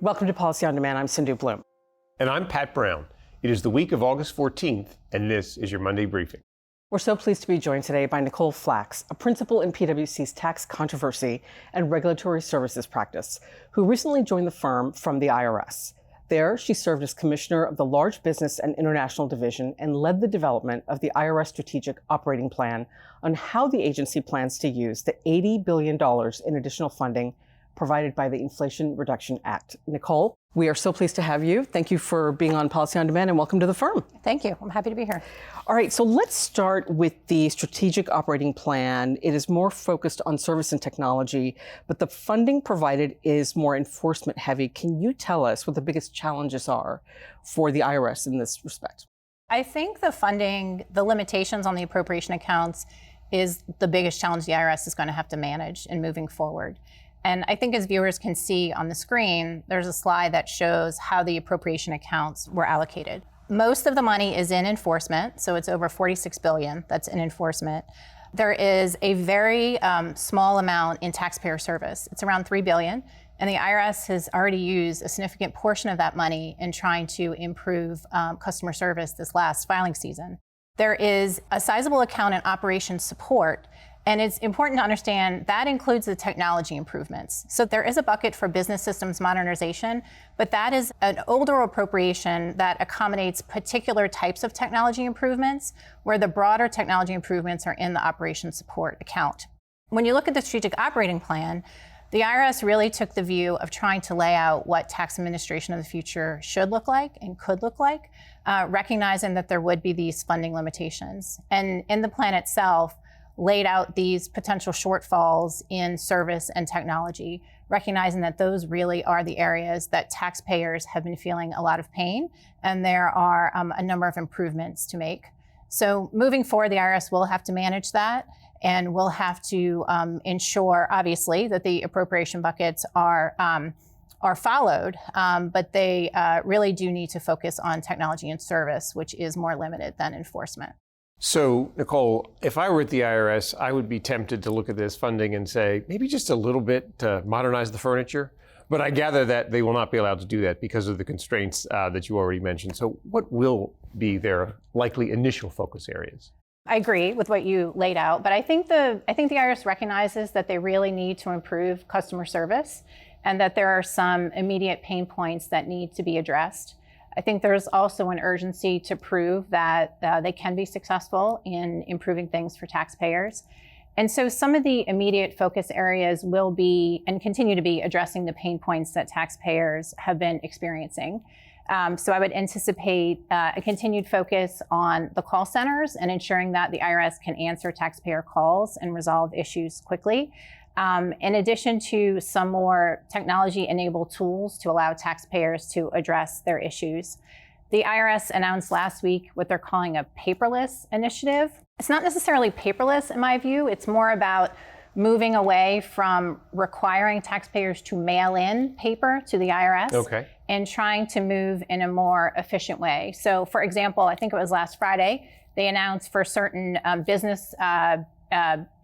Welcome to Policy on Demand. I'm Sindhu Blume. And I'm Pat Brown. It is the week of August 14th, and this is your Monday briefing. We're so pleased to be joined today by Nikole Flax, a principal in PwC's tax controversy and regulatory services practice, who recently joined the firm from the IRS. There, she served as commissioner of the Large Business and International Division and led the development of the IRS Strategic Operating Plan on how the agency plans to use the $80 billion in additional funding provided by the Inflation Reduction Act. Nikole, we are so pleased to have you. Thank you for being on Policy on Demand and welcome to the firm. Thank you. I'm happy to be here. All right, so let's start with the Strategic Operating Plan. It is more focused on service and technology, but the funding provided is more enforcement heavy. Can you tell us what the biggest challenges are for the IRS in this respect? I think the funding, the limitations on the appropriation accounts is the biggest challenge the IRS is going to have to manage in moving forward. And I think as viewers can see on the screen, there's a slide that shows how the appropriation accounts were allocated. Most of the money is in enforcement, so it's over $46 billion that's in enforcement. There is a very small amount in taxpayer service. It's around $3 billion, and the IRS has already used a significant portion of that money in trying to improve customer service this last filing season. There is a sizable account in operations support. And it's important to understand that includes the technology improvements. So there is a bucket for business systems modernization, but that is an older appropriation that accommodates particular types of technology improvements, where the broader technology improvements are in the operations support account. When you look at the Strategic Operating Plan, the IRS really took the view of trying to lay out what tax administration of the future should look like and could look like, recognizing that there would be these funding limitations. And in the plan itself, laid out these potential shortfalls in service and technology, recognizing that those really are the areas that taxpayers have been feeling a lot of pain, and there are a number of improvements to make. So moving forward, the IRS will have to manage that, and we'll have to ensure, obviously, that the appropriation buckets are followed, but they really do need to focus on technology and service, which is more limited than enforcement. So, Nikole, if I were at the IRS, I would be tempted to look at this funding and say, maybe just a little bit to modernize the furniture. But I gather that they will not be allowed to do that because of the constraints that you already mentioned. So what will be their likely initial focus areas? I agree with what you laid out, but I think the IRS recognizes that they really need to improve customer service and that there are some immediate pain points that need to be addressed. I think there's also an urgency to prove that they can be successful in improving things for taxpayers. And so some of the immediate focus areas will be and continue to be addressing the pain points that taxpayers have been experiencing. So I would anticipate a continued focus on the call centers and ensuring that the IRS can answer taxpayer calls and resolve issues quickly. In addition to some more technology-enabled tools to allow taxpayers to address their issues. The IRS announced last week what they're calling a paperless initiative. It's not necessarily paperless in my view, it's more about moving away from requiring taxpayers to mail in paper to the IRS and trying to move in a more efficient way. So for example, I think it was last Friday, they announced for certain business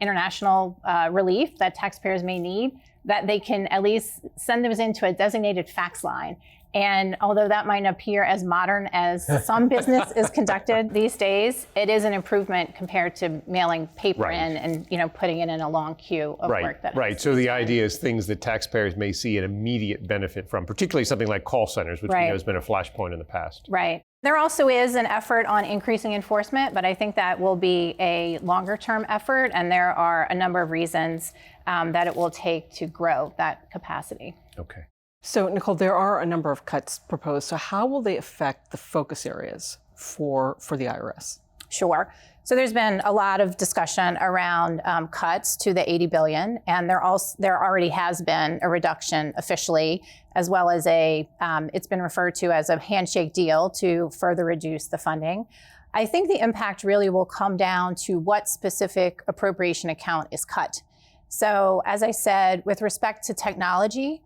international relief that taxpayers may need, that they can at least send those into a designated fax line. And although that might appear as modern as some business is conducted these days, it is an improvement compared to mailing paper in and putting it in a long queue of work. So the idea is things that taxpayers may see an immediate benefit from, particularly something like call centers, which we know has been a flashpoint in the past. Right. There also is an effort on increasing enforcement, but I think that will be a longer term effort, and there are a number of reasons that it will take to grow that capacity. Okay. So, Nikole, there are a number of cuts proposed. So how will they affect the focus areas for the IRS? Sure. So there's been a lot of discussion around cuts to the $80 billion, and there already has been a reduction officially, as well as it's been referred to as a handshake deal to further reduce the funding. I think the impact really will come down to what specific appropriation account is cut. So as I said, with respect to technology,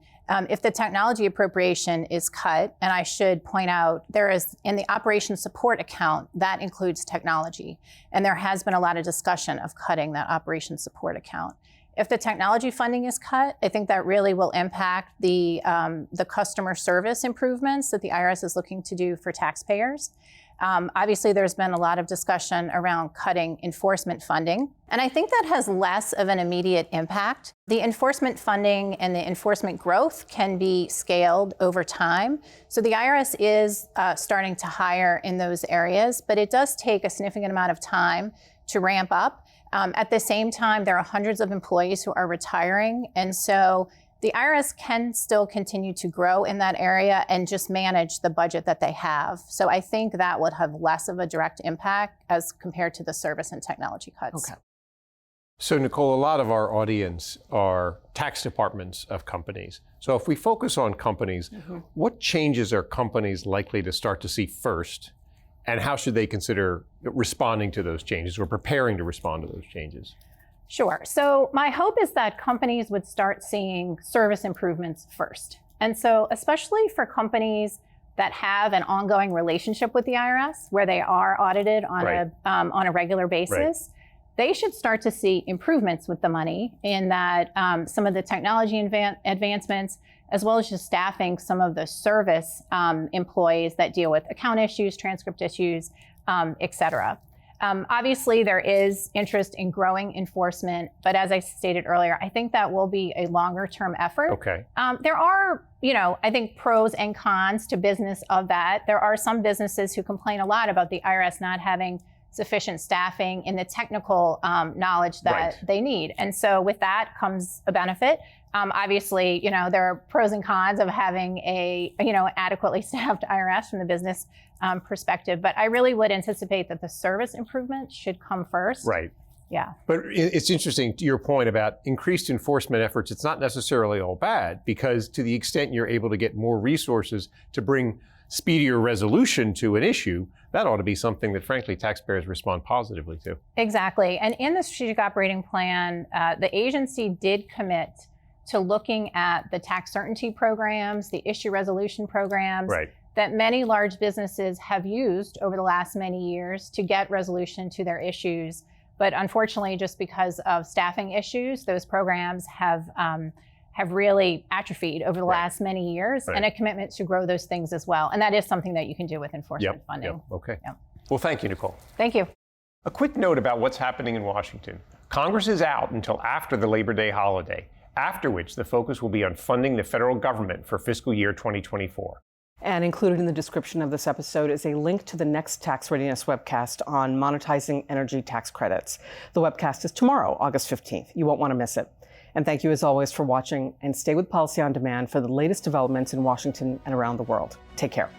if the technology appropriation is cut, and I should point out, there is in the operations support account, that includes technology. And there has been a lot of discussion of cutting that operations support account. If the technology funding is cut, I think that really will impact the customer service improvements that the IRS is looking to do for taxpayers. Obviously, there's been a lot of discussion around cutting enforcement funding, and I think that has less of an immediate impact. The enforcement funding and the enforcement growth can be scaled over time. So the IRS is starting to hire in those areas, but it does take a significant amount of time to ramp up. At the same time, there are hundreds of employees who are retiring, and so the IRS can still continue to grow in that area and just manage the budget that they have. So I think that would have less of a direct impact as compared to the service and technology cuts. Okay. So Nikole, a lot of our audience are tax departments of companies. So if we focus on companies, what changes are companies likely to start to see first? And how should they consider responding to those changes or preparing to respond to those changes? Sure. So my hope is that companies would start seeing service improvements first. And so especially for companies that have an ongoing relationship with the IRS, where they are audited on a regular basis, they should start to see improvements with the money in that some of the technology advancements, as well as just staffing some of the service employees that deal with account issues, transcript issues, et cetera. Obviously, there is interest in growing enforcement, but as I stated earlier, I think that will be a longer-term effort. Okay. There are, I think pros and cons to business of that. There are some businesses who complain a lot about the IRS not having sufficient staffing in the technical knowledge that they need, and so with that comes a benefit. Obviously, there are pros and cons of having a, adequately staffed IRS from the business perspective, but I really would anticipate that the service improvements should come first. Right. Yeah. But it's interesting to your point about increased enforcement efforts. It's not necessarily all bad, because to the extent you're able to get more resources to bring speedier resolution to an issue, that ought to be something that, frankly, taxpayers respond positively to. Exactly. And in the Strategic Operating Plan, the agency did commit to looking at the tax certainty programs, the issue resolution programs that many large businesses have used over the last many years to get resolution to their issues. But unfortunately, just because of staffing issues, those programs have really atrophied over the last many years, and a commitment to grow those things as well. And that is something that you can do with enforcement funding. Okay. Well, thank you, Nikole. Thank you. A quick note about what's happening in Washington. Congress is out until after the Labor Day holiday, after which the focus will be on funding the federal government for fiscal year 2024. And included in the description of this episode is a link to the next Tax Readiness webcast on monetizing energy tax credits. The webcast is tomorrow, August 15th. You won't want to miss it. And thank you as always for watching, and stay with Policy on Demand for the latest developments in Washington and around the world. Take care.